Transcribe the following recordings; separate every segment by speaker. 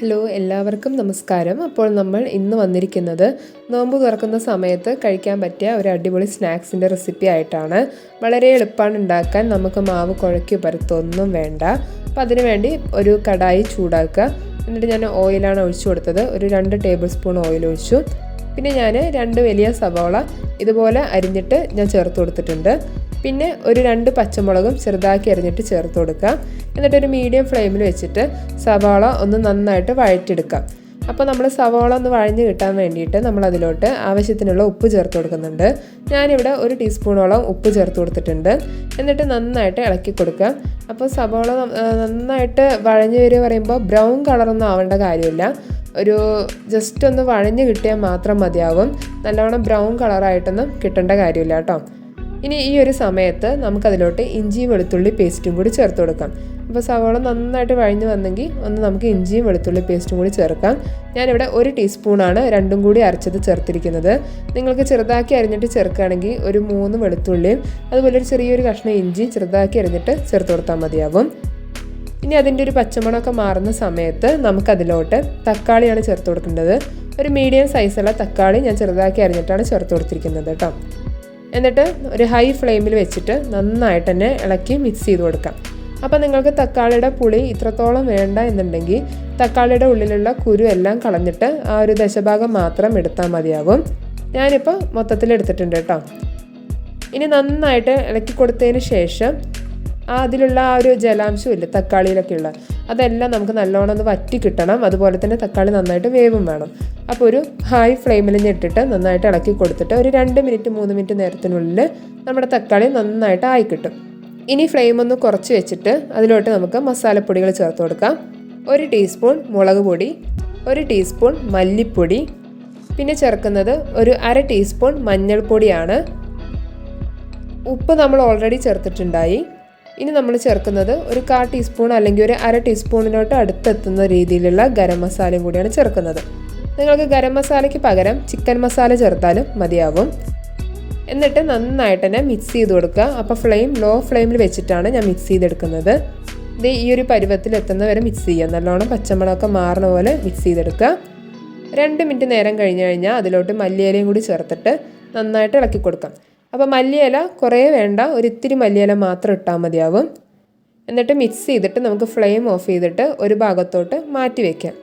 Speaker 1: Hello, എല്ലാവർക്കും നമസ്കാരം. അപ്പോൾ നമ്മൾ ഇന്ന് വന്നിരിക്കുന്നത് നോമ്പ് തുറക്കുന്ന സമയത്ത് കഴിക്കാൻ പറ്റിയ ഒരു അടിപൊളി സ്നാക്സിൻ്റെ റെസിപ്പി ആയിട്ടാണ്. വളരെ എളുപ്പമാണ് ഉണ്ടാക്കാൻ. നമുക്ക് മാവ് കുഴക്കി പരത്തൊന്നും വേണ്ട. അപ്പോൾ അതിന് വേണ്ടി ഒരു കടായി ചൂടാക്കുക. എന്നിട്ട് ഞാൻ ഓയിലാണ് ഒഴിച്ചു കൊടുത്തത്. ഒരു 2 ടേബിൾ സ്പൂൺ ഓയിൽ ഒഴിച്ചു. പിന്നെ ഞാൻ 2 വലിയ സവാള ഇതുപോലെ അരിഞ്ഞിട്ട് ഞാൻ ചേർത്ത് കൊടുത്തിട്ടുണ്ട്. പിന്നെ ഒരു 2 പച്ചമുളകും ചെറുതാക്കി അരിഞ്ഞിട്ട് ചേർത്ത് കൊടുക്കുക. എന്നിട്ടൊരു മീഡിയം ഫ്ലെയിമിൽ വെച്ചിട്ട് സവാള ഒന്ന് നന്നായിട്ട് വഴറ്റിയെടുക്കാം. അപ്പോൾ നമ്മൾ സവാള ഒന്ന് വഴഞ്ഞ് കിട്ടാൻ വേണ്ടിയിട്ട് നമ്മൾ അതിലോട്ട് ആവശ്യത്തിനുള്ള ഉപ്പ് ചേർത്ത് കൊടുക്കുന്നുണ്ട്. ഞാനിവിടെ 1 ടീസ്പൂണോളം ഉപ്പ് ചേർത്ത് കൊടുത്തിട്ടുണ്ട്. എന്നിട്ട് നന്നായിട്ട് ഇളക്കി കൊടുക്കുക. അപ്പോൾ സവാള നന്നായിട്ട് വഴഞ്ഞ് വരിക പറയുമ്പോൾ ബ്രൗൺ കളറൊന്നും ആവേണ്ട കാര്യമില്ല. ഒരു ജസ്റ്റ് ഒന്ന് വഴഞ്ഞ് കിട്ടിയാൽ മാത്രം മതിയാവും. നല്ലവണ്ണം ബ്രൗൺ കളറായിട്ടൊന്നും കിട്ടേണ്ട കാര്യമില്ല കേട്ടോ. ഇനി ഈ ഒരു സമയത്ത് നമുക്കതിലോട്ട് ഇഞ്ചിയും വെളുത്തുള്ളി പേസ്റ്റും കൂടി ചേർത്ത് കൊടുക്കാം. അപ്പോൾ സവാള നന്നായിട്ട് വഴഞ്ഞ് വന്നെങ്കിൽ നമുക്ക് ഇഞ്ചിയും വെളുത്തുള്ളി പേസ്റ്റും കൂടി ചേർക്കാം. ഞാനിവിടെ 1 ടീസ്പൂണാണ് രണ്ടും കൂടി അരച്ചത് ചേർത്തിരിക്കുന്നത്. നിങ്ങൾക്ക് ചെറുതാക്കി അരിഞ്ഞിട്ട് ചേർക്കുകയാണെങ്കിൽ ഒരു 3 വെളുത്തുള്ളിയും അതുപോലെ ഒരു ചെറിയൊരു കഷ്ണം ഇഞ്ചിയും ചെറുതാക്കി അരിഞ്ഞിട്ട് ചേർത്ത് കൊടുത്താൽ മതിയാവും. ഇനി അതിൻ്റെ ഒരു പച്ചമണമൊക്കെ മാറുന്ന സമയത്ത് നമുക്കതിലോട്ട് തക്കാളിയാണ് ചേർത്ത് കൊടുക്കേണ്ടത്. ഒരു മീഡിയം സൈസുള്ള തക്കാളി ഞാൻ ചെറുതാക്കി അരിഞ്ഞിട്ടാണ് ചേർത്ത് കൊടുത്തിരിക്കുന്നത് കേട്ടോ. എന്നിട്ട് ഒരു ഹൈ ഫ്ലെയിമിൽ വെച്ചിട്ട് നന്നായിട്ട് തന്നെ ഇളക്കി മിക്സ് ചെയ്ത് കൊടുക്കാം. അപ്പോൾ നിങ്ങൾക്ക് തക്കാളിയുടെ പുളി ഇത്രത്തോളം വേണ്ട എന്നുണ്ടെങ്കിൽ തക്കാളിയുടെ ഉള്ളിലുള്ള കുരു എല്ലാം കളഞ്ഞിട്ട് ആ ഒരു ദശഭാഗം മാത്രം എടുത്താൽ മതിയാകും. ഞാനിപ്പോൾ മൊത്തത്തിൽ എടുത്തിട്ടുണ്ട് കേട്ടോ. ഇനി നന്നായിട്ട് ഇളക്കി കൊടുത്തതിന് ശേഷം അതിലുള്ള ആ ഒരു ജലാംശമില്ല തക്കാളിയിലൊക്കെയുള്ള അതെല്ലാം നമുക്ക് നല്ലോണം ഒന്ന് വറ്റി കിട്ടണം. അതുപോലെ തന്നെ തക്കാളി നന്നായിട്ട് വേവും വേണം. അപ്പോൾ ഒരു ഹൈ ഫ്ലെയിമിൽ ഇട്ടിട്ട് നന്നായിട്ട് ഇളക്കി കൊടുത്തിട്ട് ഒരു 2 മിനിറ്റ് 3 മിനിറ്റ് നേരത്തിനുള്ളിൽ നമ്മുടെ തക്കാളി നന്നായിട്ട് ആയി കിട്ടും. ഇനി ഫ്ലെയിം ഒന്ന് കുറച്ച് വെച്ചിട്ട് അതിലോട്ട് നമുക്ക് മസാലപ്പൊടികൾ ചേർത്ത് കൊടുക്കാം. 1 ടീസ്പൂൺ മുളക് പൊടി, 1 ടീസ്പൂൺ മല്ലിപ്പൊടി, പിന്നെ ചേർക്കുന്നത് ഒരു 1/2 ടീസ്പൂൺ മഞ്ഞൾപ്പൊടിയാണ്. ഉപ്പ് നമ്മൾ ഓൾറെഡി ചേർത്തിട്ടുണ്ടായി. ഇനി നമ്മൾ ചേർക്കുന്നത് ഒരു 1/4 ടീസ്പൂൺ അല്ലെങ്കിൽ ഒരു 1/2 ടീസ്പൂണിനോട്ട് അടുത്തെത്തുന്ന രീതിയിലുള്ള ഗരം മസാലയും കൂടിയാണ് ചേർക്കുന്നത്. നിങ്ങൾക്ക് ഗരം മസാലയ്ക്ക് പകരം ചിക്കൻ മസാല ചേർത്താലും മതിയാവും. എന്നിട്ട് നന്നായിട്ട് തന്നെ മിക്സ് ചെയ്ത് കൊടുക്കുക. അപ്പോൾ ലോ ഫ്ലെയിമിൽ വെച്ചിട്ടാണ് ഞാൻ മിക്സ് ചെയ്തെടുക്കുന്നത്. ഇത് ഈ ഒരു പരുവത്തിൽ എത്തുന്ന വരെ മിക്സ് ചെയ്യുക. നല്ലോണം പച്ചമണമൊക്കെ മാറുന്ന പോലെ മിക്സ് ചെയ്തെടുക്കുക. 2 മിനിറ്റ് നേരം കഴിഞ്ഞാൽ അതിലോട്ട് മല്ലിയിലയും കൂടി ചേർത്തിട്ട് നന്നായിട്ട് ഇളക്കി കൊടുക്കാം. അപ്പോൾ മല്ലിയില കുറേ വേണ്ട, ഒരിത്തിരി മല്ലിയില മാത്രം ഇട്ടാൽ മതിയാവും. എന്നിട്ട് മിക്സ് ചെയ്തിട്ട് നമുക്ക് ഫ്ലെയിം ഓഫ് ചെയ്തിട്ട് ഒരു ഭാഗത്തോട്ട് മാറ്റി വയ്ക്കാം.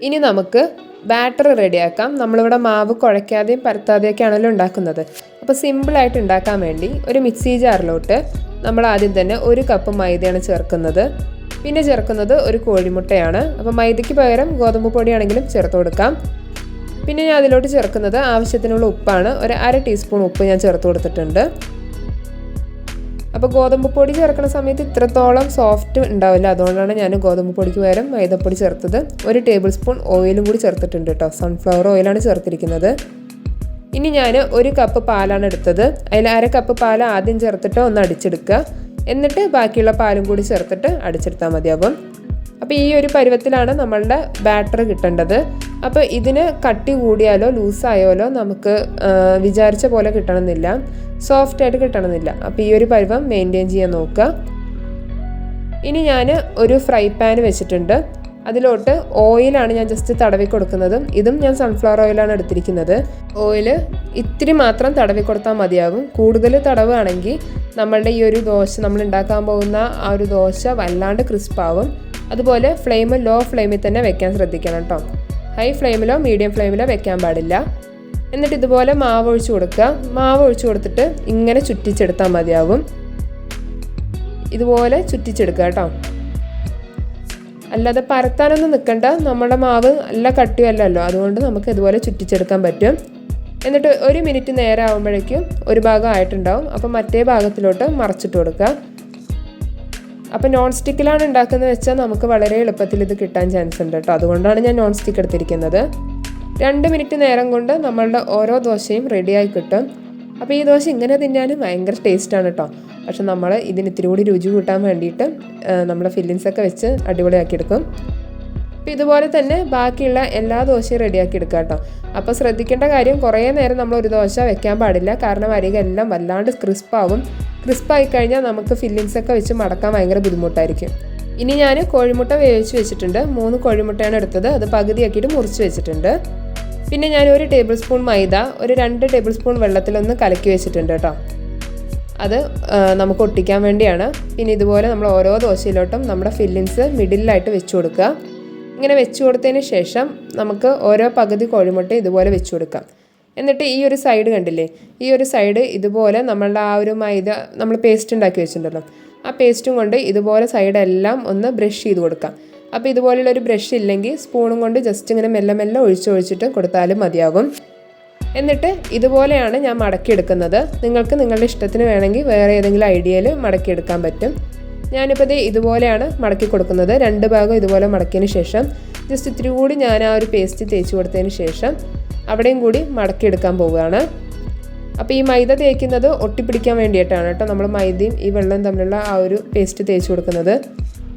Speaker 1: ഇനി നമുക്ക് ബാറ്റർ റെഡിയാക്കാം. നമ്മളിവിടെ മാവ് കുഴയ്ക്കാതെയും പരത്താതെയൊക്കെയാണല്ലോ ഉണ്ടാക്കുന്നത്. അപ്പോൾ സിമ്പിളായിട്ട് ഉണ്ടാക്കാൻ വേണ്ടി ഒരു മിക്സി ജാറിലോട്ട് നമ്മൾ ആദ്യം തന്നെ 1 കപ്പ് മൈദയാണ് ചേർക്കുന്നത്. പിന്നെ ചേർക്കുന്നത് ഒരു കോഴിമുട്ടയാണ്. അപ്പോൾ മൈദയ്ക്ക് പകരം ഗോതമ്പ് പൊടിയാണെങ്കിലും ചേർത്ത് കൊടുക്കാം. പിന്നെ ഞാൻ അതിലോട്ട് ചേർക്കുന്നത് ആവശ്യത്തിനുള്ള ഉപ്പാണ്. ഒരു 1/2 ടീസ്പൂൺ ഉപ്പ് ഞാൻ ചേർത്ത് കൊടുത്തിട്ടുണ്ട്. അപ്പോൾ ഗോതമ്പ് പൊടി ചേർക്കുന്ന സമയത്ത് ഇത്രത്തോളം സോഫ്റ്റ് ഉണ്ടാവില്ല. അതുകൊണ്ടാണ് ഞാൻ ഗോതമ്പ് പൊടിക്ക് പകരം മൈദപ്പൊടി ചേർത്തത്. 1 ടേബിൾ സ്പൂൺ ഓയിലും കൂടി ചേർത്തിട്ടുണ്ട് കേട്ടോ. സൺഫ്ലവർ ഓയിലാണ് ചേർത്തിരിക്കുന്നത്. ഇനി ഞാൻ 1 കപ്പ് പാലാണ് എടുത്തത്. അതിൽ 1/2 കപ്പ് പാൽ ആദ്യം ചേർത്തിട്ട് ഒന്ന് അടിച്ചെടുക്കുക. എന്നിട്ട് ബാക്കിയുള്ള പാലും കൂടി ചേർത്തിട്ട് അടിച്ചെടുത്താൽ മതിയാവും. അപ്പോൾ ഈ ഒരു പരുവത്തിലാണ് നമ്മളുടെ ബാറ്റർ കിട്ടേണ്ടത്. അപ്പോൾ ഇതിന് കട്ടി കൂടിയാലോ ലൂസായാലോ നമുക്ക് വിചാരിച്ച പോലെ കിട്ടണമെന്നില്ല, സോഫ്റ്റായിട്ട് കിട്ടണമെന്നില്ല. അപ്പോൾ ഈ ഒരു പരുവം മെയിൻറ്റെയിൻ ചെയ്യാൻ നോക്കുക. ഇനി ഞാൻ ഒരു ഫ്രൈ പാൻ വെച്ചിട്ടുണ്ട്. അതിലോട്ട് ഓയിലാണ് ഞാൻ ജസ്റ്റ് തടവി കൊടുക്കുന്നത്. ഇതും ഞാൻ സൺഫ്ലവർ ഓയിലാണ് എടുത്തിരിക്കുന്നത്. ഓയിൽ ഇത്തിരി മാത്രം തടവി കൊടുത്താൽ മതിയാകും. കൂടുതൽ തടവുകയാണെങ്കിൽ നമ്മളുടെ ഈ ഒരു ദോശ നമ്മൾ ഉണ്ടാക്കാൻ പോകുന്ന ആ ഒരു ദോശ വല്ലാണ്ട് ക്രിസ്പാവും. അതുപോലെ ഫ്ലെയിം ലോ ഫ്ലെയിമിൽ തന്നെ വെക്കാൻ ശ്രദ്ധിക്കണം കേട്ടോ. ഹൈ ഫ്ലെയിമിലോ മീഡിയം ഫ്ലെയിമിലോ വെക്കാൻ പാടില്ല. എന്നിട്ട് ഇതുപോലെ മാവ് ഒഴിച്ച് കൊടുക്കുക. മാവ് ഒഴിച്ച് കൊടുത്തിട്ട് ഇങ്ങനെ ചുറ്റിച്ചെടുത്താൽ മതിയാവും. ഇതുപോലെ ചുറ്റിച്ചെടുക്കുക കേട്ടോ. അല്ലാതെ പരത്താനൊന്നും നിൽക്കണ്ട. നമ്മുടെ മാവ് നല്ല കട്ടിയല്ലല്ലോ, അതുകൊണ്ട് നമുക്ക് ഇതുപോലെ ചുറ്റിച്ചെടുക്കാൻ പറ്റും. എന്നിട്ട് 1 മിനിറ്റ് നേരം ആകുമ്പോഴേക്കും ഒരു ഭാഗം ആയിട്ടുണ്ടാവും. അപ്പോൾ മറ്റേ ഭാഗത്തിലോട്ട് മറച്ചിട്ട് കൊടുക്കുക. അപ്പോൾ നോൺ സ്റ്റിക്കിലാണ് ഉണ്ടാക്കുന്നത് വെച്ചാൽ നമുക്ക് വളരെ എളുപ്പത്തിൽ ഇത് കിട്ടാൻ ചാൻസ് ഉണ്ട് കേട്ടോ. അതുകൊണ്ടാണ് ഞാൻ നോൺ സ്റ്റിക്ക് എടുത്തിരിക്കുന്നത്. 2 മിനിറ്റ് നേരം കൊണ്ട് നമ്മളുടെ ഓരോ ദോശയും റെഡിയായി കിട്ടും. അപ്പോൾ ഈ ദോശ ഇങ്ങനെ തിന്നാനും ഭയങ്കര ടേസ്റ്റാണ് കേട്ടോ. പക്ഷെ നമ്മൾ ഇതിന് ഇത്തിരി കൂടി രുചി കൂട്ടാൻ വേണ്ടിയിട്ട് നമ്മുടെ ഫില്ലിങ്സൊക്കെ വെച്ച് അടിപൊളിയാക്കി എടുക്കും. അപ്പോൾ ഇതുപോലെ തന്നെ ബാക്കിയുള്ള എല്ലാ ദോശയും റെഡിയാക്കി എടുക്കുക കേട്ടോ. അപ്പോൾ ശ്രദ്ധിക്കേണ്ട കാര്യം, കുറേ നേരം നമ്മൾ ഒരു ദോശ വെക്കാൻ പാടില്ല. കാരണം അരികെല്ലാം വല്ലാണ്ട് ക്രിസ്പാവും. ക്രിസ്പായി കഴിഞ്ഞാൽ നമുക്ക് ഫില്ലിങ്സൊക്കെ വെച്ച് മടക്കാൻ ഭയങ്കര ബുദ്ധിമുട്ടായിരിക്കും. ഇനി ഞാൻ കോഴിമുട്ട വേവിച്ച് വെച്ചിട്ടുണ്ട്. 3 കോഴിമുട്ടയാണ് എടുത്തത്. അത് പകുതിയാക്കിയിട്ട് മുറിച്ച് വെച്ചിട്ടുണ്ട്. പിന്നെ ഞാൻ 1 ടേബിൾ സ്പൂൺ മൈദ 2 ടേബിൾ സ്പൂൺ വെള്ളത്തിലൊന്ന് കലക്കി വെച്ചിട്ടുണ്ട് കേട്ടോ. അത് നമുക്ക് ഒട്ടിക്കാൻ വേണ്ടിയാണ്. പിന്നെ ഇതുപോലെ നമ്മൾ ഓരോ ദോശയിലോട്ടും നമ്മുടെ ഫില്ലിങ്സ് മിഡിലായിട്ട് വെച്ച് കൊടുക്കുക. ഇങ്ങനെ വെച്ച് കൊടുത്തതിന് ശേഷം നമുക്ക് ഓരോ പകുതി കോഴിമുട്ട ഇതുപോലെ വെച്ച് കൊടുക്കാം. എന്നിട്ട് ഈ ഒരു സൈഡ് കണ്ടില്ലേ, ഈ ഒരു സൈഡ് ഇതുപോലെ നമ്മളുടെ ആ ഒരു മൈദ നമ്മൾ പേസ്റ്റ് ഉണ്ടാക്കി വെച്ചിട്ടുണ്ടല്ലോ, ആ പേസ്റ്റും കൊണ്ട് ഇതുപോലെ സൈഡെല്ലാം ഒന്ന് ബ്രഷ് ചെയ്ത് കൊടുക്കാം. അപ്പോൾ ഇതുപോലുള്ളൊരു ബ്രഷ് ഇല്ലെങ്കിൽ സ്പൂണും കൊണ്ട് ജസ്റ്റ് ഇങ്ങനെ മെല്ലെ മെല്ലെ ഒഴിച്ചിട്ട് കൊടുത്താലും മതിയാകും. എന്നിട്ട് ഇതുപോലെയാണ് ഞാൻ മടക്കിയെടുക്കുന്നത്. നിങ്ങൾക്ക് നിങ്ങളുടെ ഇഷ്ടത്തിന് വേണമെങ്കിൽ വേറെ ഏതെങ്കിലും ഐഡിയയിൽ മടക്കിയെടുക്കാൻ പറ്റും. ഞാനിപ്പോൾ ഇതുപോലെയാണ് മടക്കി കൊടുക്കുന്നത്. 2 ഭാഗം ഇതുപോലെ മടക്കിയതിന് ശേഷം ജസ്റ്റ് ഇത്തിരി കൂടി ഞാൻ ആ ഒരു പേസ്റ്റ് തേച്ച് കൊടുത്തതിന് ശേഷം അവിടെയും കൂടി മടക്കിയെടുക്കാൻ പോവുകയാണ്. അപ്പോൾ ഈ മൈദ തേക്കുന്നത് ഒട്ടിപ്പിടിക്കാൻ വേണ്ടിയിട്ടാണ് കേട്ടോ നമ്മൾ മൈദയും ഈ വെള്ളവും തമ്മിലുള്ള ആ ഒരു പേസ്റ്റ് തേച്ച് കൊടുക്കുന്നത്.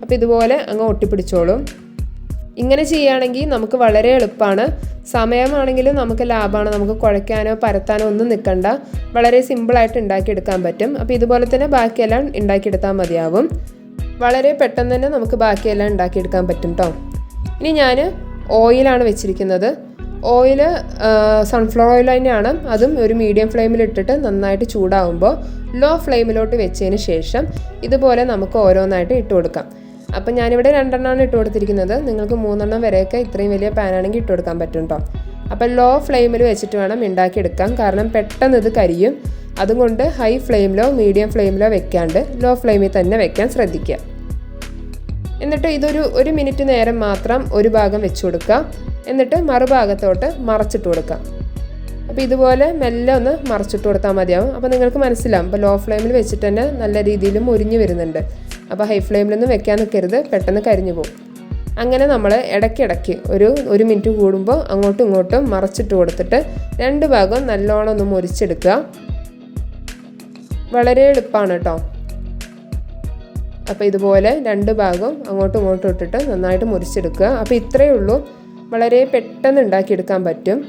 Speaker 1: അപ്പോൾ ഇതുപോലെ അങ്ങ് ഒട്ടിപ്പിടിച്ചോളും. ഇങ്ങനെ ചെയ്യുകയാണെങ്കിൽ നമുക്ക് വളരെ എളുപ്പമാണ്. സമയമാണെങ്കിലും നമുക്ക് ലാഭമാണ്. നമുക്ക് കുഴയ്ക്കാനോ പരത്താനോ ഒന്നും നിൽക്കണ്ട. വളരെ സിമ്പിളായിട്ട് ഉണ്ടാക്കിയെടുക്കാൻ പറ്റും. അപ്പോൾ ഇതുപോലെ തന്നെ ബാക്കിയെല്ലാം ഉണ്ടാക്കിയെടുത്താൽ മതിയാവും. വളരെ പെട്ടെന്ന് തന്നെ നമുക്ക് ബാക്കിയെല്ലാം ഉണ്ടാക്കിയെടുക്കാൻ പറ്റും കേട്ടോ. ഇനി ഞാൻ ഓയിലാണ് വെച്ചിരിക്കുന്നത്. ഓയിൽ സൺഫ്ലവർ ഓയിൽ തന്നെയാണ്. അതും ഒരു മീഡിയം ഫ്ലെയിമിലിട്ടിട്ട് നന്നായിട്ട് ചൂടാവുമ്പോൾ ലോ ഫ്ലെയിമിലോട്ട് വെച്ചതിന് ശേഷം ഇതുപോലെ നമുക്ക് ഓരോന്നായിട്ട് ഇട്ട് കൊടുക്കാം. അപ്പം ഞാനിവിടെ 2 എണ്ണമാണ് ഇട്ട് കൊടുത്തിരിക്കുന്നത്. നിങ്ങൾക്ക് 3 എണ്ണം വരെയൊക്കെ ഇത്രയും വലിയ പാനാണെങ്കിൽ ഇട്ട് കൊടുക്കാൻ പറ്റും കേട്ടോ. അപ്പം ലോ ഫ്ലെയിമിൽ വെച്ചിട്ട് വേണം ഉണ്ടാക്കിയെടുക്കാൻ. കാരണം പെട്ടെന്ന് ഇത് കരിയും. അതുകൊണ്ട് ഹൈ ഫ്ലെയിമിലോ മീഡിയം ഫ്ലെയിമിലോ വെക്കാണ്ട് ലോ ഫ്ലെയിമിൽ തന്നെ വെക്കാൻ ശ്രദ്ധിക്കുക. എന്നിട്ട് ഇതൊരു 1 മിനിറ്റ് നേരം മാത്രം ഒരു ഭാഗം വെച്ച് കൊടുക്കുക. എന്നിട്ട് മറുഭാഗത്തോട്ട് മറച്ചിട്ട് കൊടുക്കുക. അപ്പോൾ ഇതുപോലെ മെല്ലെ ഒന്ന് മറച്ചിട്ട് കൊടുത്താൽ മതിയാവും. അപ്പോൾ നിങ്ങൾക്ക് മനസ്സിലാവും. അപ്പോൾ ലോ ഫ്ലെയിമിൽ വെച്ചിട്ട് തന്നെ നല്ല രീതിയിൽ മുരിഞ്ഞ് വരുന്നുണ്ട്. അപ്പോൾ ഹൈ ഫ്ലെയിമിലൊന്നും വെക്കാൻ നിൽക്കരുത്, പെട്ടെന്ന് കരിഞ്ഞു പോകും. അങ്ങനെ നമ്മൾ ഇടയ്ക്കിടയ്ക്ക് ഒരു മിനിറ്റ് കൂടുമ്പോൾ അങ്ങോട്ടും ഇങ്ങോട്ടും മറച്ചിട്ട് കൊടുത്തിട്ട് 2 ഭാഗം നല്ലോണം ഒന്ന് മുരിച്ചെടുക്കുക. വളരെ എളുപ്പമാണ് കേട്ടോ. അപ്പോൾ ഇതുപോലെ 2 ഭാഗം അങ്ങോട്ടും ഇങ്ങോട്ടും ഇട്ടിട്ട് നന്നായിട്ട് മുരിച്ചെടുക്കുക. അപ്പോൾ ഇത്രയേ ഉള്ളൂ. വളരെ പെട്ടെന്ന് ഉണ്ടാക്കിയെടുക്കാൻ പറ്റും.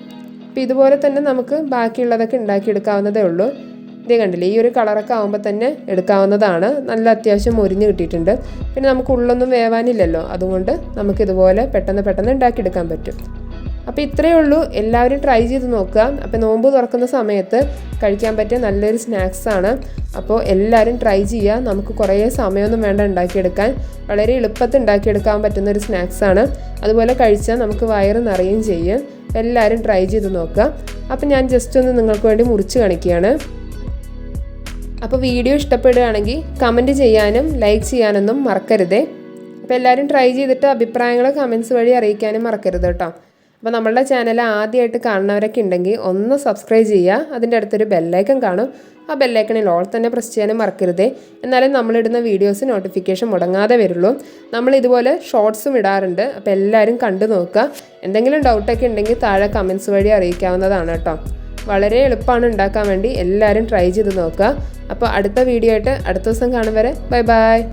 Speaker 1: അപ്പോൾ ഇതുപോലെ തന്നെ നമുക്ക് ബാക്കിയുള്ളതൊക്കെ ഉണ്ടാക്കിയെടുക്കാവുന്നതേ ഉള്ളൂ. ഇതേ കണ്ടില്ലേ, ഈ ഒരു കളറൊക്കെ ആകുമ്പോൾ തന്നെ എടുക്കാവുന്നതാണ്. നല്ല അത്യാവശ്യം മുരിഞ്ഞ് കിട്ടിയിട്ടുണ്ട്. പിന്നെ നമുക്ക് ഉള്ളൊന്നും വേവാനില്ലല്ലോ, അതുകൊണ്ട് നമുക്കിതുപോലെ പെട്ടെന്ന് ഉണ്ടാക്കിയെടുക്കാൻ പറ്റും. അപ്പോൾ ഇത്രയേ ഉള്ളൂ. എല്ലാവരും ട്രൈ ചെയ്ത് നോക്കുക. അപ്പോൾ നോമ്പ് തുറക്കുന്ന സമയത്ത് കഴിക്കാൻ പറ്റിയ നല്ലൊരു സ്നാക്സാണ്. അപ്പോൾ എല്ലാവരും ട്രൈ ചെയ്യുക. നമുക്ക് കുറേ സമയമൊന്നും വേണ്ട ഉണ്ടാക്കിയെടുക്കാൻ. വളരെ എളുപ്പത്തിൽ ഉണ്ടാക്കിയെടുക്കാൻ പറ്റുന്നൊരു സ്നാക്സാണ്. അതുപോലെ കഴിച്ചാൽ നമുക്ക് വയറ് നിറയുകയും ചെയ്യും. എല്ലാവരും ട്രൈ ചെയ്ത് നോക്കുക. അപ്പോൾ ഞാൻ ജസ്റ്റ് ഒന്ന് നിങ്ങൾക്ക് വേണ്ടി മുറിച്ച് കാണിക്കുകയാണ്. അപ്പോൾ വീഡിയോ ഇഷ്ടപ്പെടുകയാണെങ്കിൽ കമൻറ്റ് ചെയ്യാനും ലൈക്ക് ചെയ്യാനൊന്നും മറക്കരുതേ. അപ്പോൾ എല്ലാവരും ട്രൈ ചെയ്തിട്ട് അഭിപ്രായങ്ങൾ കമൻറ്റ്സ് വഴി അറിയിക്കാനും മറക്കരുത് കേട്ടോ. അപ്പോൾ നമ്മളുടെ ചാനൽ ആദ്യമായിട്ട് കാണുന്നവരൊക്കെ ഉണ്ടെങ്കിൽ ഒന്ന് സബ്സ്ക്രൈബ് ചെയ്യുക. അതിൻ്റെ അടുത്തൊരു ബെല്ലൈക്കൺ കാണും. ആ ബെല്ലൈക്കണിൽ ഓൾ തന്നെ പ്രസ് ചെയ്യാനും മറക്കരുതേ. എന്നാലും നമ്മളിടുന്ന വീഡിയോസ് നോട്ടിഫിക്കേഷൻ മുടങ്ങാതെ വരുള്ളൂ. നമ്മൾ ഇതുപോലെ ഷോർട്സും ഇടാറുണ്ട്. അപ്പോൾ എല്ലാവരും കണ്ടു നോക്കുക. എന്തെങ്കിലും ഡൗട്ടൊക്കെ ഉണ്ടെങ്കിൽ താഴെ കമൻറ്റ്സ് വഴി അറിയിക്കാവുന്നതാണ് കേട്ടോ. വളരെ എളുപ്പമാണ് ഉണ്ടാക്കാൻ വേണ്ടി. എല്ലാവരും ട്രൈ ചെയ്ത് നോക്കുക. അപ്പോൾ അടുത്ത വീഡിയോ ആയിട്ട് അടുത്ത ദിവസം കാണും വരെ ബൈ ബൈ.